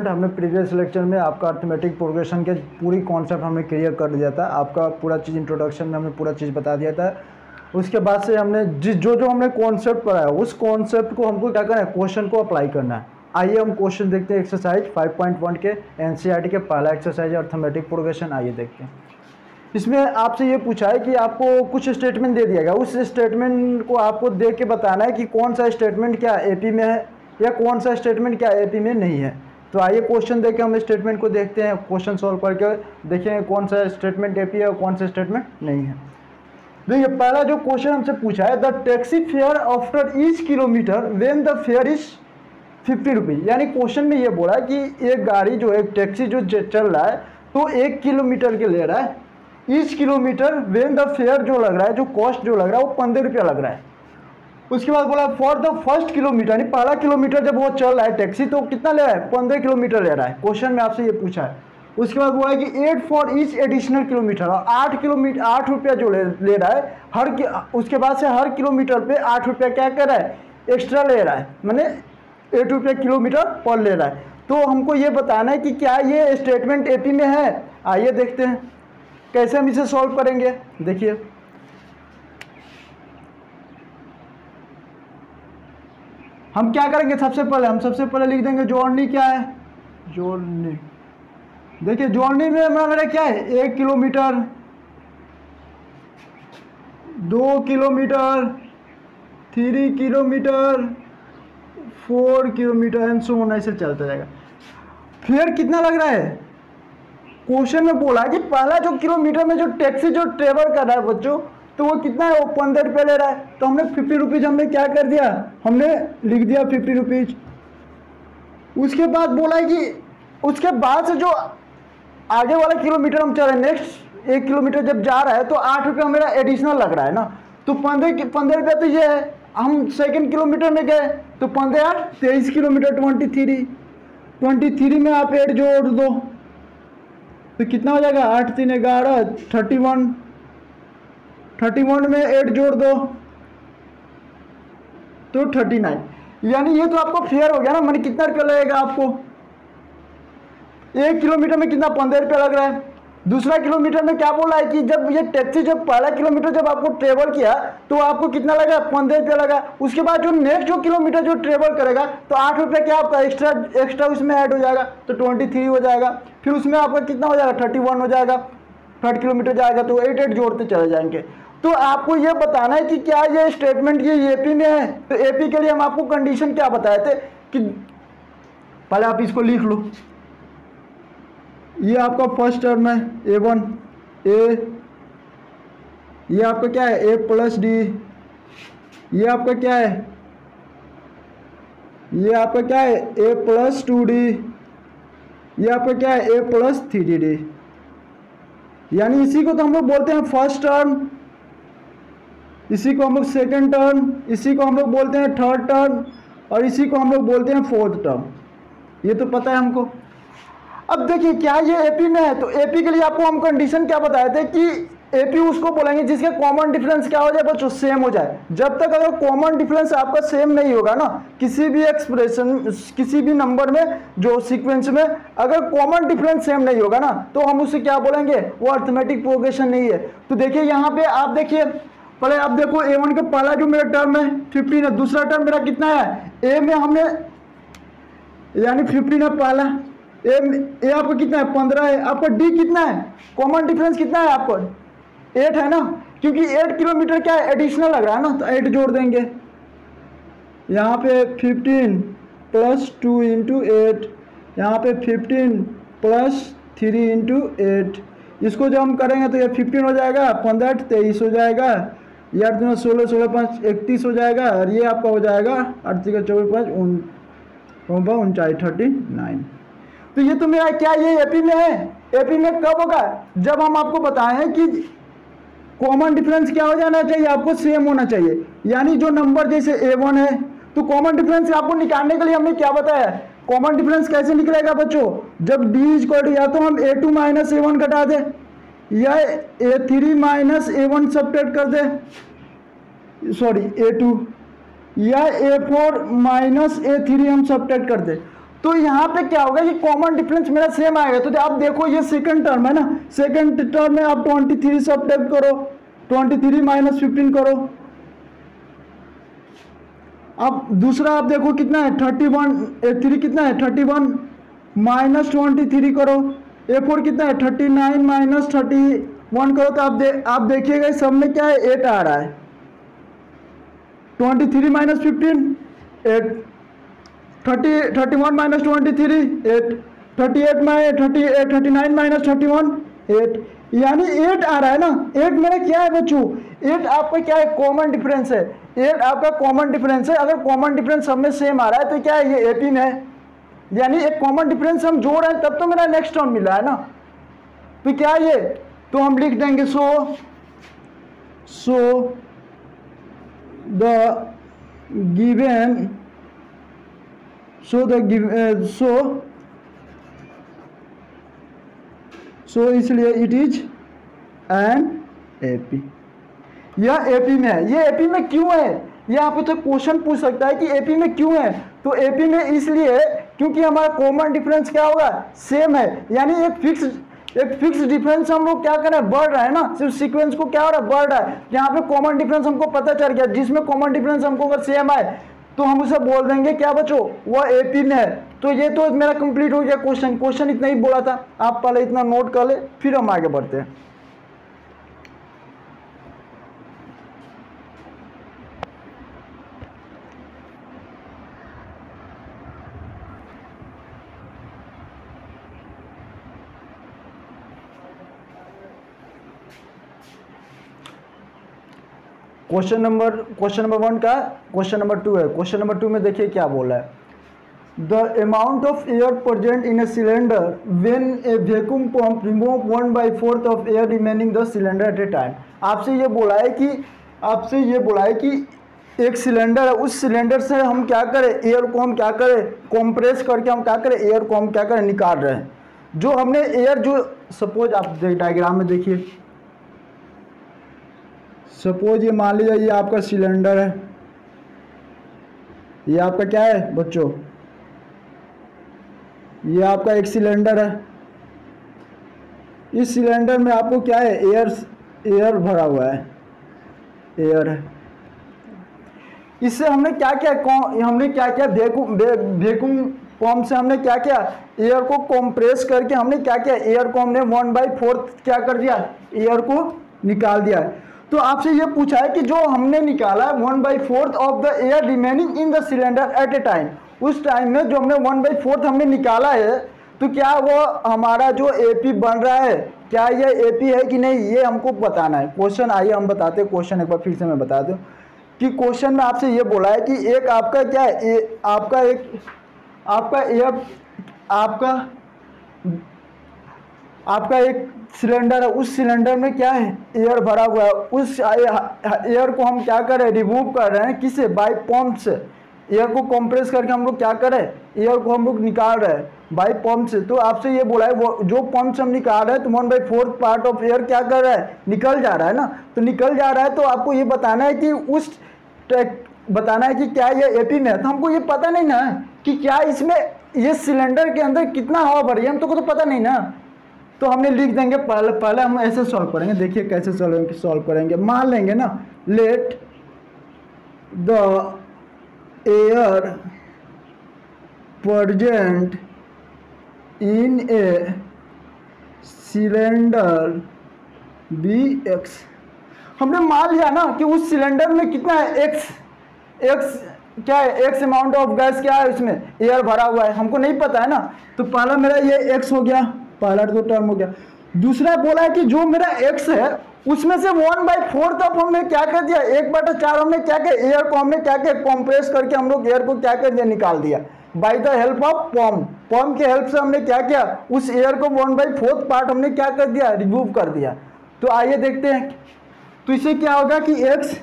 हमने previous lecture में आपका अर्थमेटिक प्रोग्रेशन के पूरी कॉन्सेप्ट हमने क्लियर कर दिया था। आपका पूरा चीज़ इंट्रोडक्शन में हमने पूरा चीज़ बता दिया था। उसके बाद से हमने जो हमने कॉन्सेप्ट पढ़ा है उस कॉन्सेप्ट को हमको क्या करना है, क्वेश्चन को अप्लाई करना है। आइए हम क्वेश्चन देखते हैं एक्सरसाइज 5.1 के एनसीईआरटी के पहला एक्सरसाइज अर्थमेटिक प्रोग्रेशन। आइए देखते हैं। इसमें आपसे ये पूछा है कि आपको कुछ स्टेटमेंट दे दिया गया, उस स्टेटमेंट को आपको देख के बताना है कि कौन सा स्टेटमेंट क्या एपी में है या कौन सा स्टेटमेंट क्या एपी में नहीं है। तो आइए क्वेश्चन देख के हम स्टेटमेंट को देखते हैं, क्वेश्चन सॉल्व करके देखेंगे कौन सा स्टेटमेंट एपी है और कौन सा स्टेटमेंट नहीं है। देखिए पहला जो क्वेश्चन हमसे पूछा है, the taxi fare after each kilometre when the fair is 50 rupees. यानी क्वेश्चन में ये बोला है कि एक गाड़ी जो एक टैक्सी जो चल रहा है तो 1 किलोमीटर के ले रहा है, each kilometre when the fair जो लग रहा है, जो कॉस्ट जो लग रहा है वो 15 रुपया लग रहा है। उसके बाद बोला फॉर द फर्स्ट किलोमीटर, यानी पहला किलोमीटर जब वो चल रहा है टैक्सी तो कितना ले रहा है, 15 किलोमीटर ले रहा है। क्वेश्चन में आपसे ये पूछा है। उसके बाद बोला कि 8 फॉर ईच एडिशनल किलोमीटर, और 8 रुपया जो ले रहा है उसके बाद से हर किलोमीटर पे 8 रुपया क्या कर रहा है, एक्स्ट्रा ले रहा है, मैंने 8 रुपया किलोमीटर पर ले रहा है। तो हमको ये बताना है कि क्या ये स्टेटमेंट एपी में है। आइए देखते हैं कैसे हम इसे सॉल्व करेंगे। देखिए हम क्या करेंगे, सबसे पहले लिख देंगे जोड़नी क्या है, जोड़नी। देखिए जोड़नी में मेरा क्या है, 1 kilometre, 2 kilometre, 3 kilometre, 4 kilometre and so on, ऐसे चलता जाएगा। फिर कितना लग रहा है, क्वेश्चन में बोला कि पहला जो किलोमीटर में जो टैक्सी जो ट्रेवल कर रहा है बच्चों, तो वो कितना है, वो 15 रुपये ले रहा है। तो हमने 50 रुपीज़ हमने क्या कर दिया, हमने लिख दिया 50 रुपीज़। उसके बाद बोला है कि उसके बाद से जो आगे वाला किलोमीटर हम चल रहे हैं, नेक्स्ट 1 किलोमीटर जब जा रहा है तो 8 रुपये मेरा एडिशनल लग रहा है ना, तो 15 रुपये तो ये है। हम सेकंड किलोमीटर में गए तो 15 8 23 किलोमीटर, 23 में आप 8 जोड़ दो तो कितना हो जाएगा, 8 3 11 31 में 8 जोड़ दो तो 39। यानी ये तो आपको फेयर हो गया ना, मैंने कितना रुपया लगेगा आपको, 1 किलोमीटर में कितना, 15 रुपया लग रहा है। दूसरा किलोमीटर में क्या बोला है कि जब ये टैक्सी जब पहला किलोमीटर जब आपको ट्रेवल किया तो आपको कितना लगा, 15 रुपया लगा। उसके बाद जो नेक्स्ट जो किलोमीटर जो ट्रेवल करेगा तो 8 रुपया क्या आपका एक्स्ट्रा उसमें ऐड हो जाएगा तो 23 हो जाएगा। फिर उसमें आपका कितना हो जाएगा, 31 हो जाएगा। 3rd किलोमीटर जाएगा तो 8 जोड़ते चले जाएंगे। तो आपको ये बताना है कि क्या ये स्टेटमेंट ये एपी में है। तो एपी के लिए हम आपको कंडीशन क्या बताए थे कि पहले आप इसको लिख लो। ये आपका फर्स्ट टर्म है A1 A, ये आपका क्या है A प्लस डी, ये आपका क्या है, ये आपका क्या है A प्लस 2D, ये आपका क्या है A प्लस 3D। यानी इसी को तो हम लोग बोलते हैं फर्स्ट टर्म, इसी को हम लोग सेकेंड टर्म, इसी को हम लोग बोलते हैं थर्ड टर्म और इसी को हम लोग बोलते हैं फोर्थ टर्म। ये तो पता है हमको। अब देखिए क्या ये एपी में है, तो एपी के लिए आपको हम कंडीशन क्या बताए थे कि एपी उसको बोलेंगे जिसके कॉमन डिफरेंस क्या हो जाए बच्चों, सेम हो जाए। जब तक अगर कॉमन डिफरेंस आपका सेम नहीं होगा ना, किसी भी एक्सप्रेशन किसी भी नंबर में जो सीक्वेंस में अगर कॉमन डिफरेंस सेम नहीं होगा ना, तो हम उसे क्या बोलेंगे, वो अर्थमेटिक प्रोग्रेशन नहीं है। तो देखिए यहाँ पे आप देखिए, पहले आप देखो A1 का पहला जो मेरा टर्म है 15 है, दूसरा टर्म मेरा कितना है, A में हमने यानी 15 है पहला, ए आपका कितना है 15 है, आपका D कितना है, कॉमन डिफरेंस कितना है आपको 8 है ना, क्योंकि 8 किलोमीटर क्या है एडिशनल लग रहा है ना, तो 8 जोड़ देंगे। यहाँ पे 15 प्लस 2 इंटू 8, यहाँ पे 15 प्लस 3 इंटू 8, इसको जब हम करेंगे तो ये 15 हो जाएगा, 15 23 हो जाएगा, ये 8 2 16 16 5 31 हो जाएगा, और ये आपका हो जाएगा 8 3 24 5 39। तो ये तो मेरा क्या ये एपी में है। एपी में कब होगा, जब हम आपको बताएं कि कॉमन डिफरेंस क्या हो जाना चाहिए, आपको सेम होना चाहिए। यानी जो नंबर जैसे A1 है तो कॉमन डिफरेंस आपको निकालने के लिए हमने क्या बताया, कॉमन डिफरेंस कैसे निकलेगा बच्चों, जब D इक्वल टू या तो हम A2 माइनस A1 घटा दे या A3 माइनस A1 सब्ट्रैक्ट कर दे, सॉरी A2, या A4 माइनस A3 हम सब्ट्रैक्ट कर दे। तो यहाँ पे क्या होगा कि कॉमन डिफरेंस मेरा सेम आएगा। तो आप देखो ये सेकंड टर्म है ना, सेकंड टर्म में आप 23 सब्ट्रैक्ट करो, 23 माइनस 15 करो। अब दूसरा आप देखो कितना है 31, A3 कितना है 31 माइनस 23 करो, A4 कितना है 39 माइनस 31 करो। तो आप देखिएगा इस सब में क्या है 8 आ रहा है, 23 माइनस 15 8, 31 माइनस 23 8, 39 माइनस 31 8, यानी 8 आ रहा है ना। 8 मेरा क्या है बच्चों, 8 आपका क्या है कॉमन डिफरेंस है, 8 आपका कॉमन डिफरेंस है। अगर कॉमन डिफरेंस सब में सेम आ रहा है तो क्या है ये एपी में है, यानी एक कॉमन डिफरेंस हम जोड़ रहे हैं तब तो मेरा नेक्स्ट टर्म मिला है ना। तो क्या ये, तो हम लिख देंगे सो द गिवन इसलिए इट इज एन एपी, यह एपी में है। ये एपी में क्यों है, ये आप तो क्वेश्चन पूछ सकता है कि एपी में क्यों है। तो एपी में इसलिए क्योंकि हमारा कॉमन डिफरेंस क्या होगा सेम है, यानी एक फिक्स डिफरेंस हम लोग क्या कर रहे हैं बढ़ रहा है ना, सिर्फ सीक्वेंस को क्या हो रहा है बढ़ रहा है। यहाँ पे कॉमन डिफरेंस हमको पता चल गया, जिसमें कॉमन डिफरेंस हमको अगर सेम आए तो हम उसे बोल देंगे क्या बच्चों वह एपी में है। तो ये तो मेरा कंप्लीट हो गया क्वेश्चन इतना ही बोला था, आप पहले इतना नोट कर ले फिर हम आगे बढ़ते हैं। क्वेश्चन नंबर 1 का क्वेश्चन नंबर 2 है। क्वेश्चन नंबर 2 में देखिए क्या बोला है, the amount of air present in a cylinder when A vacuum pump remove 1/4 of air remaining the cylinder eight A time. आपसे ये बोला है कि एक सिलेंडर है, उस सिलेंडर से हम क्या करें एयर को हम क्या करें कंप्रेस करके हम क्या करें एयर को हम क्या करें निकाल रहे हैं। जो हमने एयर जो सपोज आप डायग्राम में देखिए, सपोज ये मान लीजिए ये आपका सिलेंडर है, ये आपका क्या है बच्चों, ये आपका एक सिलेंडर है। इस सिलेंडर में आपको क्या है एयर भरा हुआ है, एयर है। इससे हमने क्या किया वैक्यूम पंप से हमने क्या किया एयर को कंप्रेस करके हमने क्या किया एयर को हमने 1/4 क्या कर दिया एयर को निकाल दिया। तो आपसे ये पूछा है कि जो हमने निकाला 1/4 of the air remaining in the cylinder eight A time, उस टाइम में जो हमने 1/4 हमने निकाला है तो क्या वो हमारा जो एपी बन रहा है क्या ये एपी है कि नहीं, ये हमको बताना है। क्वेश्चन आइए हम बताते हैं क्वेश्चन, एक बार फिर से मैं बता दूं कि क्वेश्चन में आपसे ये बोला है कि एक आपका क्या है आपका एक सिलेंडर है, उस सिलेंडर में क्या है एयर भरा हुआ है। उस एयर को हम क्या कर रहे हैं रिमूव कर रहे हैं, किससे बाय पंप से। एयर को कंप्रेस करके हम लोग क्या कर रहे हैं एयर को हम लोग निकाल रहे हैं बाय पंप से। तो आपसे ये बोला है वो जो पंप से हम निकाल रहे हैं तो 1/4 पार्ट ऑफ एयर क्या कर रहा है निकल जा रहा है ना। तो निकल जा रहा है तो आपको ये बताना है कि क्या ये एपी में है। तो हमको ये पता नहीं ना कि क्या इसमें ये सिलेंडर के अंदर कितना हवा भरी है, हमको तो पता नहीं ना। तो हमने लिख देंगे पहले हम ऐसे सॉल्व करेंगे, देखिए कैसे सॉल्व करेंगे। मान लेंगे ना let the air present in a cylinder be X. हमने मान लिया ना कि उस सिलेंडर में कितना है एक्स क्या है एक्स अमाउंट ऑफ गैस क्या है उसमें एयर भरा हुआ है, हमको नहीं पता है ना। तो पहला मेरा ये एक्स हो गया, पहला तो टर्म हो गया। दूसरा बोला है कि जो मेरा एक्स है उसमें से 1/4 तक हमने क्या कर दिया 1/4 हमने क्या किया एयर को हमने क्या किया कंप्रेस करके हम लोग एयर को क्या कर दिया निकाल दिया by the help of pump के हेल्प से हमने क्या किया उस एयर को 1/4 पार्ट हमने क्या कर दिया रिमूव कर दिया। तो आइए देखते हैं तो इससे क्या होगा कि एक्स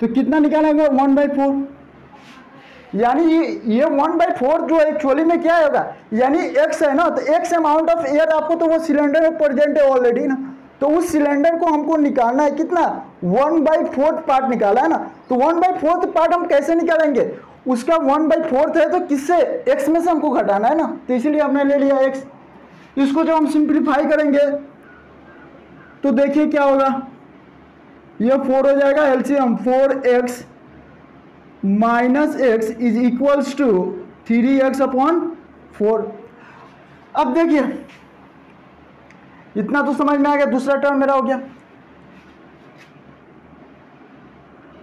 तो कितना निकालेंगे 1/4, यानी ये 1/4 जो एक्चुअली में क्या होगा यानी एक्स है ना। तो एक्स अमाउंट ऑफ एयर आपको तो वो सिलेंडर में प्रेजेंट है ऑलरेडी ना। तो उस सिलेंडर को हमको निकालना है कितना 1/4 पार्ट निकाला है ना। तो 1/4 पार्ट हम कैसे निकालेंगे उसका 1/4 है, तो किससे, x में से हमको घटाना है ना, तो इसीलिए हमने ले लिया x। इसको जब हम सिंप्लीफाई करेंगे तो देखिए क्या होगा, ये 4 हो जाएगा, LCM 4x minus x is equals to 3x/4। अब देखिए इतना तो समझ में आ गया, दूसरा टर्म मेरा हो गया।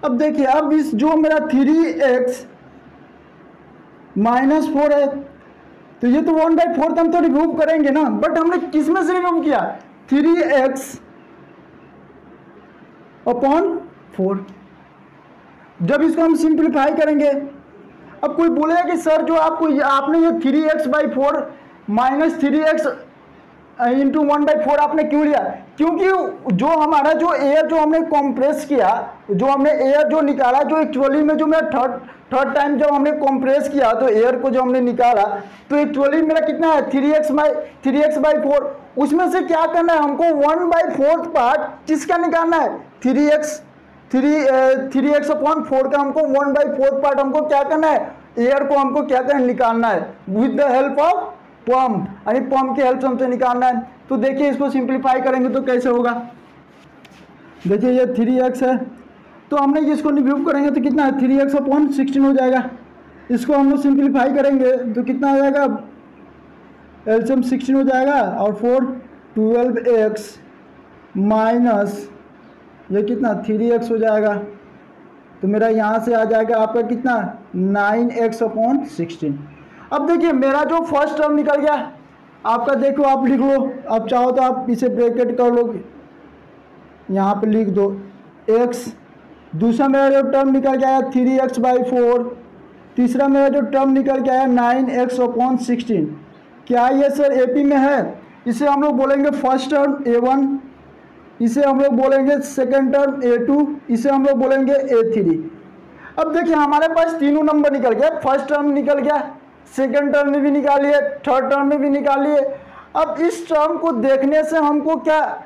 अब देखिए, अब इस जो मेरा 3x माइनस 4 है, तो ये तो 1/4 हम तो रिमूव करेंगे ना, बट हमने किस में से रिमूव किया, 3x/4। जब इसको हम सिंप्लीफाई करेंगे, अब कोई बोलेगा कि सर जो आपने ये 3x/4 माइनस 3x इंटू 1/4 आपने क्यों लिया, क्योंकि जो हमारा जो एयर जो हमने कंप्रेस किया, जो हमने एयर जो निकाला, जो एक्चुअली में जो मेरा थर्ड टाइम जब हमने कंप्रेस किया तो एयर को जो हमने निकाला, तो एक्चुअली मेरा कितना है 3x/4। उसमें से क्या करना है हमको, 1/4 पार्ट किसका निकालना है, 3x/4 का हमको 1/4 पार्ट हमको क्या करना है, एयर को हमको क्या करना है, निकालना है with the help of pump, यानी पंप की हेल्प से हमसे निकालना है। तो देखिए इसको सिंप्लीफाई करेंगे तो कैसे होगा, देखिए ये 3x है, तो हमने इसको रिव्यू करेंगे तो कितना है 3x/16 हो जाएगा। इसको हम लोग सिंप्लीफाई करेंगे तो कितना हो जाएगा, एलसीएम 16 हो जाएगा, और 4 12x माइनस ये कितना 3x हो जाएगा, तो मेरा यहाँ से आ जाएगा आपका कितना 9x/16। अब देखिए मेरा जो फर्स्ट टर्म निकल गया आपका, देखो आप लिख लो, आप चाहो तो आप इसे ब्रैकेट कर लो, यहाँ पे लिख दो x। दूसरा मेरा जो टर्म निकल गया है 3x/4। तीसरा मेरा जो टर्म निकल गया है 9x/16। क्या ये सर एपी में है, इसे हम लोग बोलेंगे फर्स्ट टर्म a1, इसे हम लोग बोलेंगे सेकेंड टर्म a2, इसे हम लोग बोलेंगे a3। अब देखिए हमारे पास तीनों नंबर निकल गया, फर्स्ट टर्म निकल गया, सेकेंड टर्म में भी निकालिए, थर्ड टर्म में भी निकालिए। अब इस टर्म को देखने से हमको क्या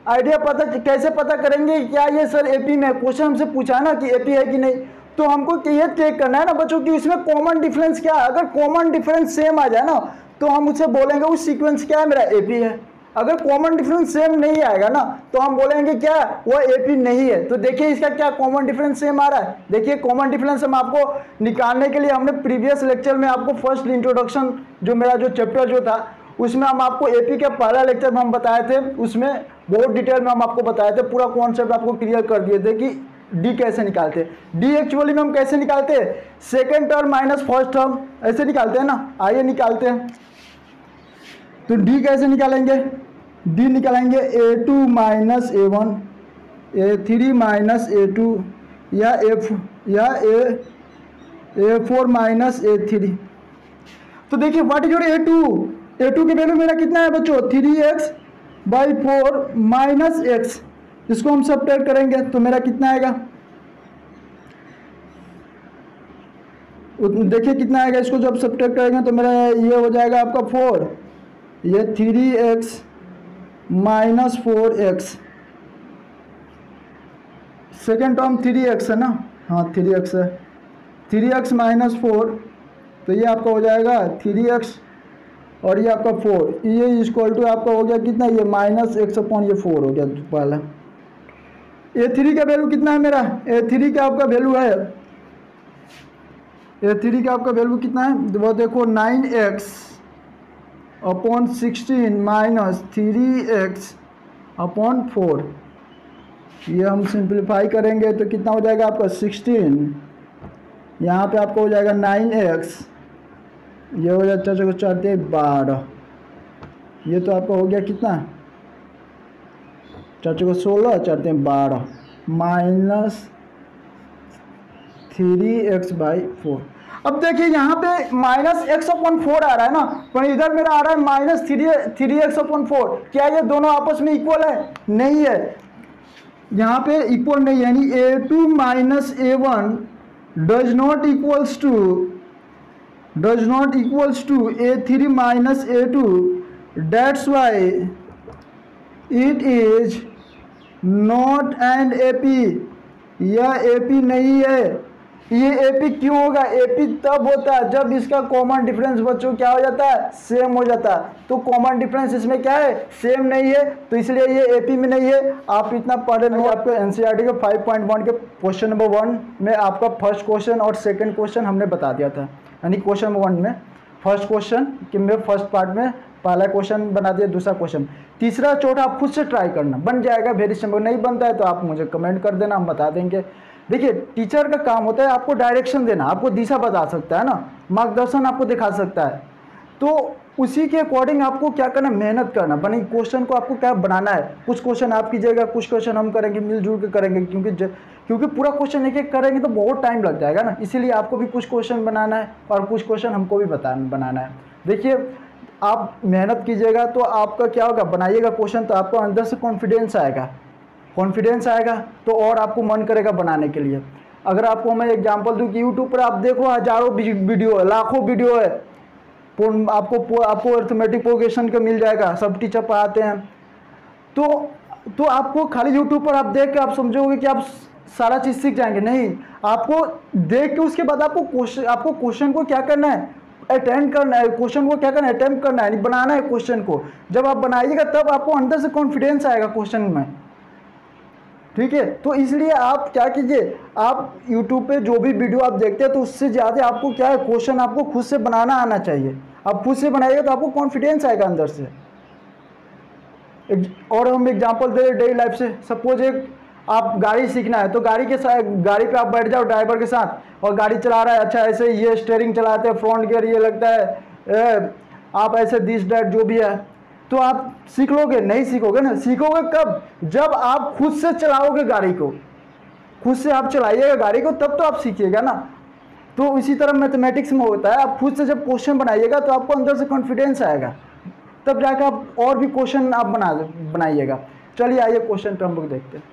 आइडिया कैसे पता करेंगे क्या ये सर एपी में, क्वेश्चन हमसे पूछा है ना कि एपी है कि नहीं, तो हमको ये चेक करना है ना बच्चों कि इसमें कॉमन डिफरेंस क्या है। अगर कॉमन डिफरेंस सेम आ जाए ना तो हम उसे बोलेंगे उस सीक्वेंस क्या है, मेरा एपी है। अगर कॉमन डिफरेंस सेम नहीं आएगा ना तो हम बोलेंगे क्या वो एपी नहीं है। तो देखिए इसका क्या कॉमन डिफरेंस सेम आ रहा है, देखिए कॉमन डिफरेंस हम आपको निकालने के लिए हमने प्रीवियस लेक्चर में आपको फर्स्ट इंट्रोडक्शन जो मेरा जो चैप्टर जो था उसमें हम आपको एपी के पहला लेक्चर में हम बताए थे, उसमें बहुत डिटेल में हम आपको बताए थे, पूरा कॉन्सेप्ट आपको क्लियर कर दिए थे कि डी कैसे निकालते हैं। डी एक्चुअली में हम कैसे निकालते हैं, second term minus first term ऐसे निकालते हैं ना, आइए निकालते हैं। तो डी कैसे निकालेंगे, डी निकालेंगे a2 minus a1, a3 minus a2 या a4 माइनस a3। तो देखिए व्हाट इज योर a2 की वैल्यू मेरा कितना है बच्चों 3x/4 माइनस x, इसको हम सब्ट्रैक्ट करेंगे तो मेरा कितना आएगा, देखिए कितना आएगा, इसको जब सब्ट्रैक्ट करेंगे तो मेरा ये हो जाएगा आपका 4, ये 3x minus 4x, second term 3x है ना, हाँ 3x है, 3x माइनस 4, तो ये आपका हो जाएगा 3x और ये आपका 4, ये इक्वल टू आपका हो गया कितना, ये माइनस x/4 हो गया पहला। a3 का वैल्यू कितना है मेरा, a3 का आपका वैल्यू है, a3 का आपका वैल्यू कितना है वो देखो 9x/16 माइनस 3x/4। ये हम सिंप्लीफाई करेंगे तो कितना हो जाएगा आपका 16, यहाँ पे आपको हो जाएगा 9x, ये हो जाता है 4×12, ये तो आपका हो गया कितना 4×16 4×12 माइनस 3x/4। अब देखिए यहाँ पे माइनस x/4 आ रहा है ना, पर इधर मेरा आ रहा है माइनस 3x/4। क्या ये दोनों आपस में इक्वल है, नहीं है, यहाँ पे इक्वल नहीं है, यानी a2 minus a1 does not equals to a3 minus a2, that's why it is not and AP, यह AP नहीं है, ये एपी क्यों होगा? एपी तब होता है जब इसका कॉमन डिफरेंस बच्चों क्या हो जाता है? सेम हो जाता है। तो कॉमन डिफरेंस इसमें क्या है? सेम नहीं है, तो इसलिए ये एपी में नहीं है। आप इतना पढ़े नहीं। आपको एनसीईआरटी के 5.1 के क्वेश्चन नंबर 1 में आपका फर्स्ट क्वेश्चन और सेकंड क्वेश्चन हमने बता दिया था। यानी क्वेश्चन नंबर 1 में फर्स्ट क्वेश्चन कि मैं फर्स्ट पार्ट में पहला क्वेश्चन बना दिया, दूसरा क्वेश्चन, तीसरा चौथा आप खुद से ट्राई करना, बन जाएगा वेरी सिंपल। नहीं बनता है तो आप मुझे कमेंट कर देना, हम बता देंगे। देखिए टीचर का काम होता है आपको डायरेक्शन देना, आपको दिशा बता सकता है ना, मार्गदर्शन आपको दिखा सकता है। तो उसी के अकॉर्डिंग आपको क्या करना, मेहनत करना। बनी क्वेश्चन को आपको क्या बनाना है, कुछ क्वेश्चन आप कीजिएगा, कुछ क्वेश्चन हम करेंगे, मिलजुल के करेंगे, क्योंकि पूरा क्वेश्चन एक एक करेंगे तो बहुत टाइम लग जाएगा ना। इसीलिए आपको भी कुछ क्वेश्चन बनाना है और कुछ क्वेश्चन हमको भी बनाना है। देखिए आप मेहनत कीजिएगा तो आपका क्या होगा, बनाइएगा क्वेश्चन तो आपको अंदर से कॉन्फिडेंस आएगा तो और आपको मन करेगा बनाने के लिए। अगर आपको मैं एग्जांपल दूं कि यूट्यूब पर आप देखो हजारों वीडियो है, लाखों वीडियो है, आपको अर्थमेटिक प्रोग्रेशन का मिल जाएगा, सब टीचर पढ़ाते हैं। तो आपको खाली यूट्यूब पर आप देख के आप समझोगे कि आप सारा चीज़ सीख जाएंगे, नहीं। आपको देख के उसके बाद आपको क्वेश्चन को क्या करना है, अटेम्प्ट करना है, क्वेश्चन को क्या करना है, अटेम्प्ट करना है, बनाना है क्वेश्चन को। जब आप बनाइएगा तब आपको अंदर से कॉन्फिडेंस आएगा क्वेश्चन में, ठीक है। तो इसलिए आप क्या कीजिए, आप YouTube पे जो भी वीडियो आप देखते हैं तो उससे ज़्यादा आपको क्या है, क्वेश्चन आपको खुद से बनाना आना चाहिए। आप खुद से बनाइएगा तो आपको कॉन्फिडेंस आएगा अंदर से। और हम एग्जांपल दे डेली लाइफ से, सपोज एक आप गाड़ी सीखना है तो गाड़ी पे आप बैठ जाओ ड्राइवर के साथ और गाड़ी चला रहा है, अच्छा ऐसे ये स्टीयरिंग चलाते हैं, फ्रंट गियर ये लगता है, आप ऐसे दिस डैट जो भी है, तो आप सीख लोगे? नहीं सीखोगे ना। सीखोगे कब? जब आप खुद से चलाओगे गाड़ी को, खुद से आप चलाइएगा गाड़ी को, तब तो आप सीखिएगा ना। तो इसी तरह मैथमेटिक्स में होता है, आप खुद से जब क्वेश्चन बनाइएगा तो आपको अंदर से कॉन्फिडेंस आएगा, तब जाकर आप और भी क्वेश्चन आप बनाइएगा। चलिए आइए क्वेश्चन तो हम लोग देखते हैं।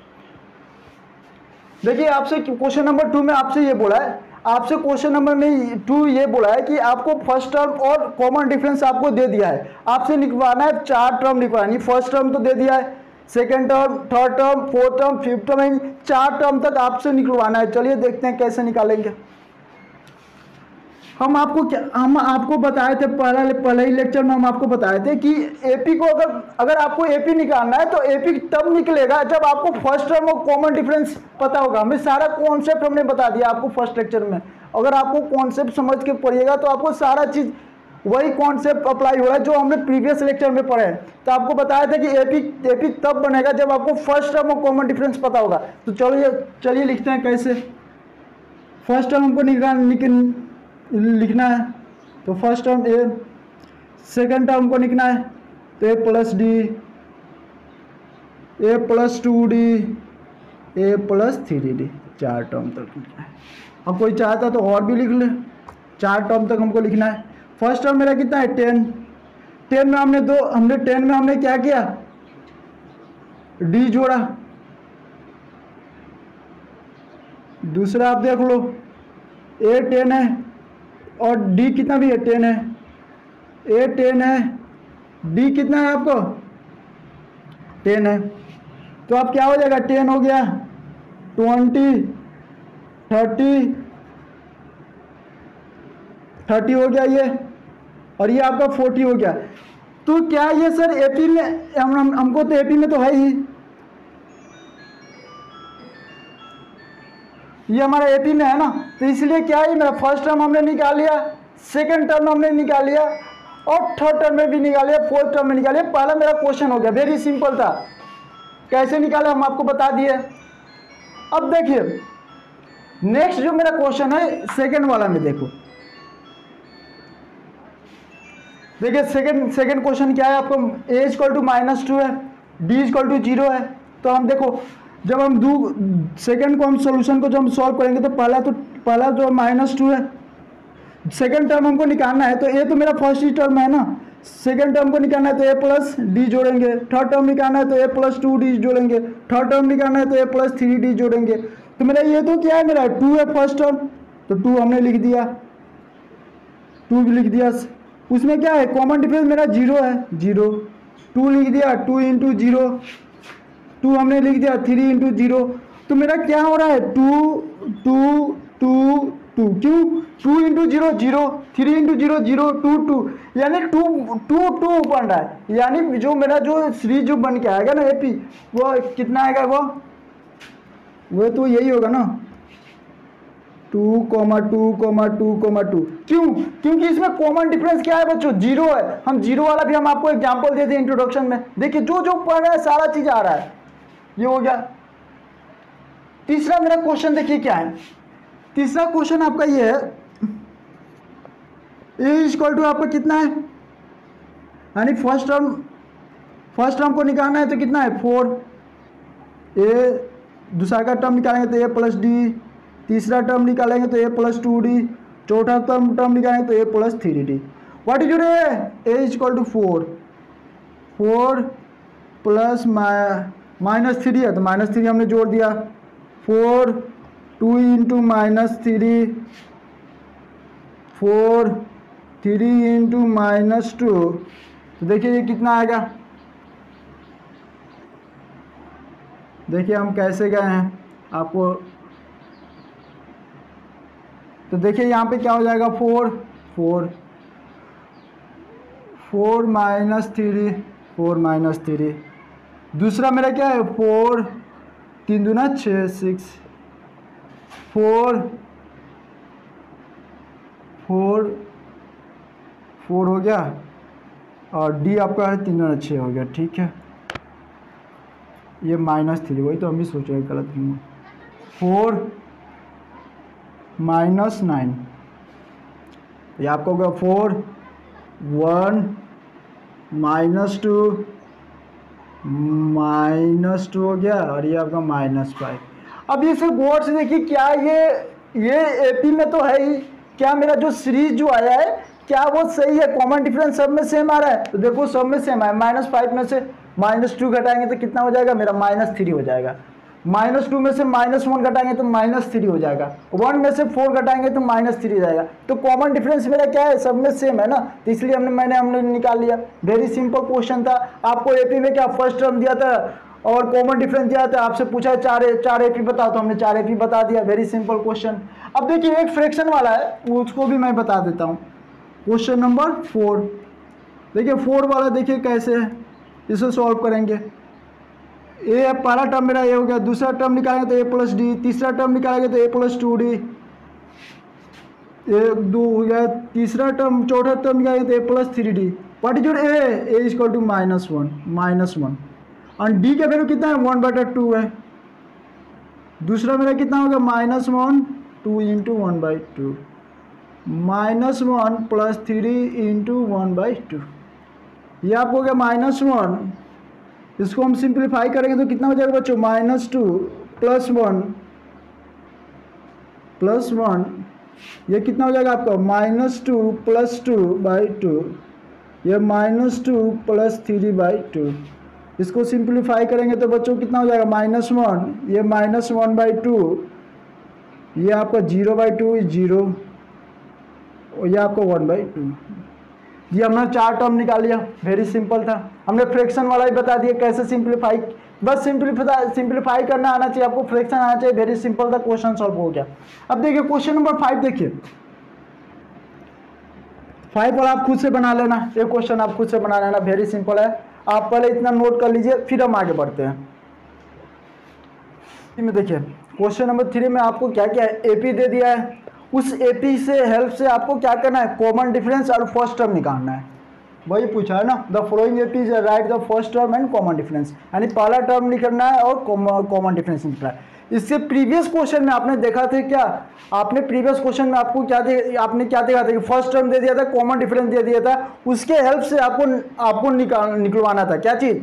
देखिए आपसे क्वेश्चन नंबर 2 में आपसे ये बोला है, आपसे क्वेश्चन नंबर में 2 ये बोला है कि आपको फर्स्ट टर्म और कॉमन डिफरेंस आपको दे दिया है, आपसे निकलवाना है 4 टर्म निकलवाना है। फर्स्ट टर्म तो दे दिया है, second term, third term, fourth term, fifth term, 4 term तक आपसे निकलवाना है। चलिए देखते हैं कैसे निकालेंगे। हम आपको बताए थे पहले ही लेक्चर में हम आपको बताए थे कि एपी को अगर आपको एपी निकालना है तो एपी तब निकलेगा जब आपको फर्स्ट टर्म और कॉमन डिफरेंस पता होगा। हमें सारा कॉन्सेप्ट हमने बता दिया आपको फर्स्ट लेक्चर में। अगर आपको कॉन्सेप्ट समझ के पढ़िएगा तो आपको सारा चीज़ वही कॉन्सेप्ट अप्लाई हो रहा है जो हमने प्रीवियस लेक्चर में पढ़े। तो आपको बताया था कि एपी तब बनेगा जब आपको फर्स्ट टर्म और कॉमन डिफरेंस पता होगा। तो चलिए लिखते हैं कैसे। फर्स्ट टर्म हमको लिखना है तो फर्स्ट टर्म ए, सेकंड टर्म को लिखना है तो a plus D, A plus 2d, A plus 3d, 4 term तक लिखना है। अब कोई चाहता तो और भी लिख ले, 4 टर्म तक हमको लिखना है। फर्स्ट टर्म मेरा कितना है 10 में हमने क्या किया, डी जोड़ा। दूसरा आप देख लो, ए 10 है और डी कितना भी है 10 है, ए 10 है, डी कितना है आपको 10 है। तो अब क्या हो जाएगा, 10 हो गया, 20, 30 हो गया ये, और ये आपका 40 हो गया। तो क्या ये सर एपी में हमको तो एपी में तो है ही, ये हमारा एपी में है ना, तो इसलिए क्या है मेरा फर्स्ट टर्म हमने निकाल लिया, सेकंड टर्म हमने निकाल लिया और थर्ड टर्म में भी निकाल लिया, फोर्थ टर्म में निकाल लिया। पहला मेरा क्वेश्चन हो गया, वेरी सिंपल था। कैसे निकाला हम आपको बता दिए। अब देखिए नेक्स्ट जो मेरा क्वेश्चन है सेकंड वाला में देखो। देखिए सेकंड क्वेश्चन क्या है आपको, a = -2 है, d = 0 है। तो हम देखो जब हम सेकंड को हम सोल्यूशन को जब हम सॉल्व करेंगे तो पहला जो -2 है, सेकंड टर्म हमको निकालना है तो ये तो मेरा फर्स्ट ही टर्म है ना, सेकंड टर्म को निकालना है तो a प्लस डी जोड़ेंगे, थर्ड टर्म निकालना है तो a प्लस 2d जोड़ेंगे, थर्ड टर्म निकालना है तो a प्लस 3d जोड़ेंगे। तो मेरा ये तो क्या है, मेरा 2 है फर्स्ट टर्म, तो 2 हमने लिख दिया, 2 भी लिख दिया। उसमें क्या है, कॉमन डिफरेंस मेरा 0 है, 0, 2 लिख दिया, 2 × 0, 2 हमने लिख दिया, 3 × 0। तो मेरा क्या हो रहा है, 2 2 2, क्यों 2 इंटू 0 0, 3 इंटू 0 0, 2 2, यानी 2 2 2 बन रहा है, यानी जो मेरा जो सीरीज जो बन के आएगा ना एपी, वो कितना आएगा, वो तो यही होगा ना 2, 2, 2, 2। क्यों? क्योंकि इसमें कॉमन डिफरेंस क्या है बच्चों, 0 है। हम 0 वाला भी हम आपको एग्जांपल दे दें इंट्रोडक्शन में, देखिए जो जो पढ़ रहा है सारा चीज आ रहा है। ये हो गया। तीसरा मेरा क्वेश्चन देखिए क्या है, तीसरा क्वेश्चन आपका ये है, ए इक्वल टू आपका कितना है, यानी फर्स्ट टर्म को निकालना है तो कितना है 4, ए दूसरा का टर्म निकालेंगे तो ए प्लस डी, तीसरा टर्म निकालेंगे तो ए प्लस 2d, चौथा टर्म निकालेंगे तो a plus 3d। What is your a equal to 4 plus -3 है तो -3 हमने जोड़ दिया, 4 2 इंटू -3, 4 3 इंटू -2, तो देखिए ये कितना आएगा, देखिए हम कैसे गए हैं आपको, तो देखिए यहाँ पे क्या हो जाएगा 4 -3, दूसरा मेरा क्या है 4 3 दूना 6 6, 4 हो गया, और डी आपका है 3 दूना 6 हो गया, ठीक है। ये -3, वही तो हम भी सोच रहे हैं गलत क्यों, 4 -9, ये आपका होगा 4 1 -2 -2 हो गया, और ये आपका -5। अब ये सब गौर से देखिए, क्या ये एपी में तो है ही, क्या मेरा जो सीरीज जो आया है क्या वो सही है, कॉमन डिफरेंस सब में सेम आ रहा है, तो देखो सब में सेम है। -5 में से -2 घटाएंगे तो कितना हो जाएगा मेरा -3 हो जाएगा, -2 में से -1 घटाएंगे तो -3 हो जाएगा, 1 में से 4 घटाएंगे तो -3 हो जाएगा। तो कॉमन डिफरेंस मेरा क्या है, सब में सेम है ना, तो इसलिए हमने निकाल लिया। वेरी सिंपल क्वेश्चन था। आपको एपी में क्या फर्स्ट टर्म दिया था और कॉमन डिफरेंस दिया था, आपसे पूछा है 4 एपी बताओ, तो हमने 4 एपी बता दिया। Very simple question. अब देखिए एक फ्रैक्शन वाला है, उसको भी मैं बता देता हूँ। क्वेश्चन नंबर 4, देखिए 4 वाला देखिए कैसे है, इसे सॉल्व करेंगे। ए पहला टर्म मेरा ए हो गया, दूसरा टर्म निकालेंगे तो ए प्लस डी, तीसरा टर्म निकालेंगे तो ए प्लस 2d, 1 2 हो गया, तीसरा टर्म चौथा टर्म निकालेंगे तो a plus 3d। What is your a equal to -1 और डी का वैल्यू कितना है 1/2 है। दूसरा मेरा कितना होगा -1 2 इंटू 1/2, -1 प्लस 3 इंटू 1/2, ये आपको हो गया -1। इसको हम सिंप्लीफाई करेंगे तो कितना हो जाएगा बच्चों, -2 प्लस 1 ये कितना हो जाएगा आपका -2 प्लस 2/2, ये -2 प्लस 3/2। इसको सिंप्लीफाई करेंगे तो बच्चों कितना हो जाएगा -1, ये -1/2, ये आपका 0/2 0, और ये आपका 1/2। ये हमने 4 टर्म निकाल लिया। वेरी सिंपल था, हमने फ्रैक्शन वाला ही बता दिया कैसे सिंप्लीफाई, बस सिंप्लीफाई करना आना चाहिए आपको, फ्रैक्शन आना चाहिए। वेरी सिंपल था, क्वेश्चन सॉल्व हो गया। अब देखिए क्वेश्चन नंबर 5 देखिए, 5 वाला आप खुद से बना लेना, ये क्वेश्चन आप खुद से बना लेना, वेरी सिंपल है। आप पहले इतना नोट कर लीजिए, फिर हम आगे बढ़ते हैं। देखिए क्वेश्चन नंबर 3 में आपको क्या क्या है, एपी दे दिया है, उस एपी से हेल्प से आपको क्या करना है, कॉमन डिफरेंस और फर्स्ट टर्म निकालना है। वही पूछा है ना, the following AP is right the first term and common difference, यानी पहला टर्म निकालना है और कॉमन डिफरेंस निकालना है। इससे प्रीवियस क्वेश्चन में आपने देखा था क्या, आपने प्रीवियस क्वेश्चन में आपको क्या आपने क्या देखा था कि फर्स्ट टर्म दे दिया था, कॉमन डिफरेंस दे दिया था, उसके हेल्प से आपको निकलवाना था क्या चीज़,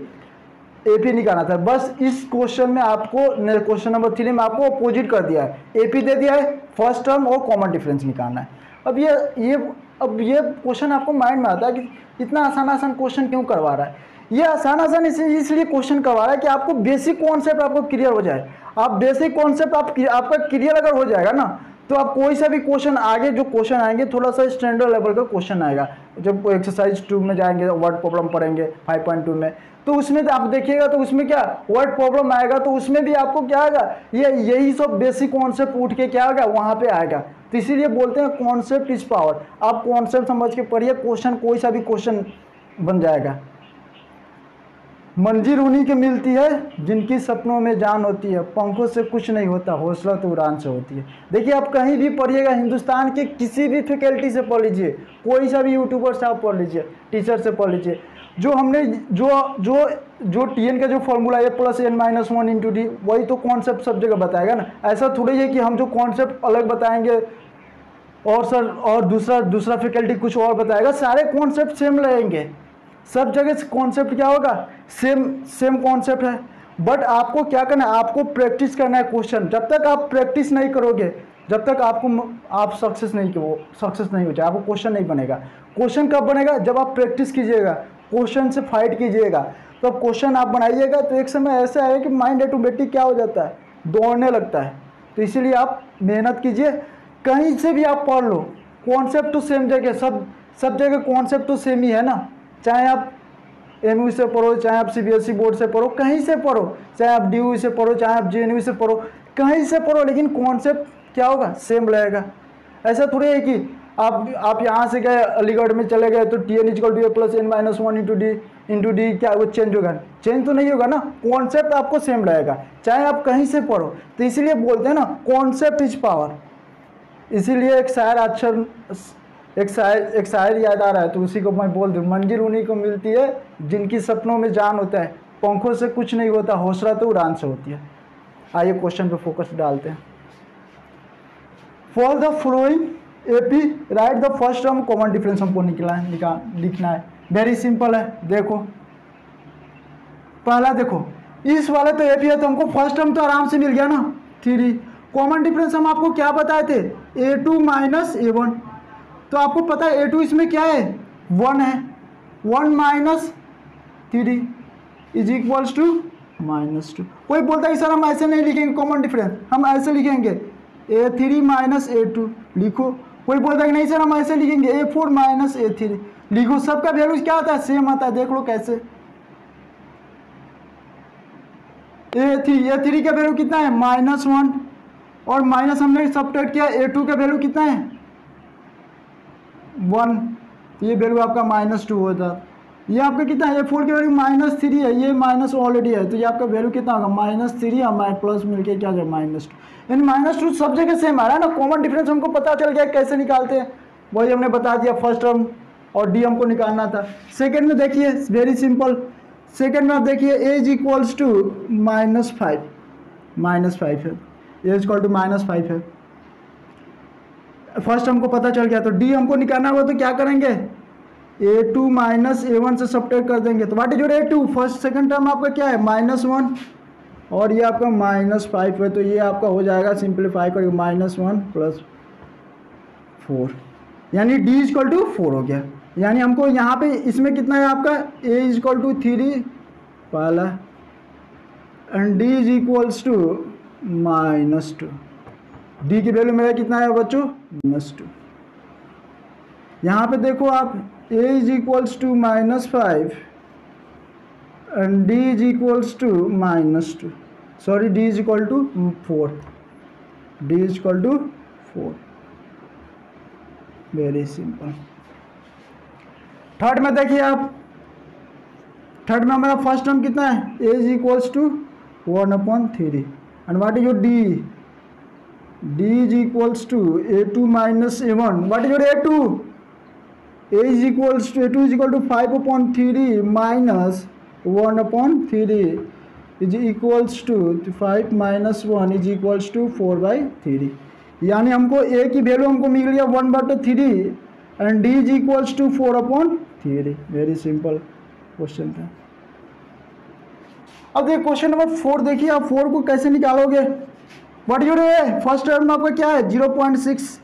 एपी निकालना था। बस इस क्वेश्चन में आपको, क्वेश्चन नंबर 3 में आपको अपोजिट कर दिया है, एपी दे दिया है, फर्स्ट टर्म और कॉमन डिफरेंस निकालना है। अब ये क्वेश्चन आपको माइंड में आता है कि इतना आसान क्वेश्चन क्यों करवा रहा है। ये आसान इसलिए क्वेश्चन करवा रहा है कि आपको बेसिक कॉन्सेप्ट आपको क्लियर हो जाए। आप बेसिक कॉन्सेप्ट आपका क्लियर अगर हो जाएगा ना, तो आप कोई सा भी क्वेश्चन आगे जो क्वेश्चन आएंगे थोड़ा सा स्टैंडर्ड लेवल का क्वेश्चन आएगा। जब एक्सरसाइज 2 में जाएंगे वर्ड प्रॉब्लम पढ़ेंगे 5.2 में, तो उसमें आप देखिएगा तो उसमें क्या वर्ड प्रॉब्लम आएगा, तो उसमें भी आपको क्या आएगा, यही सब बेसिक कॉन्सेप्ट उठ के क्या आएगा वहाँ पे आएगा। तो इसीलिए बोलते हैं कॉन्सेप्ट इज पावर। आप कॉन्सेप्ट समझ के पढ़िए, क्वेश्चन कोई सा भी क्वेश्चन बन जाएगा। मंजिल उन्हीं की मिलती है जिनकी सपनों में जान होती है, पंखों से कुछ नहीं होता, हौसला तो उड़ान से होती है। देखिए आप कहीं भी पढ़िएगा, हिंदुस्तान के किसी भी फैकल्टी से पढ़ लीजिए, कोई सा भी यूट्यूबर से आप पढ़ लीजिए, टीचर से पढ़ लीजिए, जो हमने जो टीएन का जो फॉर्मूला है +n-1 इंटू डी, वही तो कॉन्सेप्ट सब जगह बताएगा ना। ऐसा थोड़ी है कि हम जो कॉन्सेप्ट अलग बताएंगे और सर और दूसरा फैकल्टी कुछ और बताएगा, सारे कॉन्सेप्ट सेम रहेंगे, सब जगह कॉन्सेप्ट क्या होगा, सेम कॉन्सेप्ट है। बट आपको क्या करना है, आपको प्रैक्टिस करना है क्वेश्चन। जब तक आप प्रैक्टिस नहीं करोगे, जब तक आप सक्सेस नहीं हो जाए, आपको क्वेश्चन नहीं बनेगा। क्वेश्चन कब बनेगा, जब आप प्रैक्टिस कीजिएगा, क्वेश्चन से फाइट कीजिएगा, तो अब क्वेश्चन आप बनाइएगा तो एक समय ऐसा है कि माइंड ऑटोमेटिक क्या हो जाता है, दौड़ने लगता है। तो इसीलिए आप मेहनत कीजिए, कहीं से भी आप पढ़ लो, कॉन्सेप्ट तो सेम जगह, सब जगह कॉन्सेप्ट तो सेम ही है ना। चाहे आप एमयू से पढ़ो, चाहे आप सीबीएसई बोर्ड से पढ़ो, कहीं से पढ़ो, चाहे आप डीयू से पढ़ो, चाहे आप जेएनयू से पढ़ो, कहीं से पढ़ो, लेकिन कॉन्सेप्ट क्या होगा, सेम रहेगा। ऐसा थोड़ी है कि आप यहाँ से गए अलीगढ़ में चले गए तो TN = a+n-1 इंटू डी क्या वो चेंज होगा, चेंज तो नहीं होगा ना, कॉन्सेप्ट आपको सेम रहेगा चाहे आप कहीं से पढ़ो। तो इसीलिए बोलते हैं ना कॉन्सेप्ट इज पावर। इसीलिए एक शायर याद आ रहा है, तो उसी को मैं बोल दूँ, मंजिल उन्हीं को मिलती है जिनकी सपनों में जान होता है, पंखों से कुछ नहीं होता, हौसला तो उड़ान से होती है। आइए क्वेश्चन पे फोकस डालते हैं। For the flowing AP right the first term common difference हमको लिखना है। वेरी सिंपल है। देखो पहला देखो, इस वाले तो AP है तो हमको फर्स्ट टर्म तो आराम से मिल गया ना 3। कॉमन डिफरेंस हम आपको क्या बताए थे, A2 - A1। तो आपको पता है A2 इसमें क्या है, 1 है, 1 - 3 = -2। कोई बोलता है सर हम ऐसे नहीं लिखेंगे कॉमन डिफरेंस, हम ऐसे लिखेंगे A3 - A2 लिखो। कोई बोलता है नहीं सर हम ऐसे लिखेंगे A4 - A3 लिखो। सबका वैल्यू क्या आता है, सेम आता है। देख लो कैसे, A3 का वैल्यू कितना है, -1, और माइनस हमने सब्ट्रैक्ट किया, A2 का वैल्यू कितना है, 1, ये वैल्यू आपका -2 होता है। ये आपका कितना है, A4 की वैल्यू -3 है, ये माइनस ऑलरेडी है, तो ये आपका वैल्यू कितना होगा, -3 और प्लस मिलके क्या होगा, -2। यानी -2 सब जगह सेम आ रहा है ना। कॉमन डिफरेंस हमको पता चल गया कैसे निकालते हैं, वही हमने बता दिया। फर्स्ट टर्म और डी हमको निकालना था। सेकेंड में देखिए वेरी सिंपल, सेकेंड में आप देखिए A = -5 है, A = -5 है। फर्स्ट हमको पता चल गया, तो डी हमको निकालना हुआ तो क्या करेंगे, A2 - A1 से सब्ट्रैक्ट कर देंगे। तो what is your A2, first second term आपका क्या है, -1 और ये आपका -5 है, तो ये आपका हो जाएगा सिंप्लीफाई करके -1 + 4, यानी D = 4 हो गया। यानी हमको यहाँ पे इसमें कितना है आपका, A = 3 पहला एंड D = -2। डी की वैल्यू मेरा कितना है बच्चों, -2। यहाँ पे देखो आप A = -5 and D = -2, sorry D = 4, D = 4। Very simple. Third में देखिए आप, थर्ड में हमारा फर्स्ट टर्म कितना है, A = 1/3 and what is your D, D = A2 - A1। What is your A2, A2 = 5/3 - 1/3 = 5 - 1 = 4/3। यानी हमको A की वैल्यू हमको मिल गया 1/3 and D = 4/3। Very simple question था। अब देखिए क्वेश्चन नंबर 4 देखिए, आप 4 को कैसे निकालोगे। What your A, first term आपका क्या है 0.6,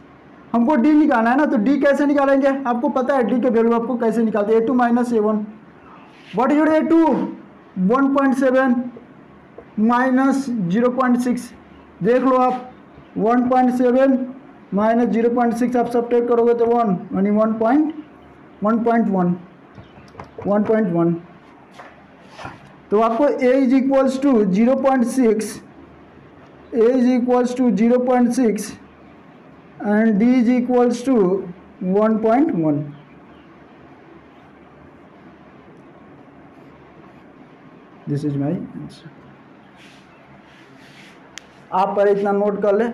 हमको D निकालना है ना, तो D कैसे निकालेंगे, आपको पता है D के वैल्यू आपको कैसे निकालते हैं, A2 - A1। What your A2, 1.7 - 0.6, देख लो आप 1.7 माइनस 0.6 आप सब्ट्रैक्ट करोगे तो 1 यानी 1.1 तो आपको a is equals to 0.6, a is equals to 0.6 and d is equals to 1.1। This is my answer. आप पर इतना नोट कर ले।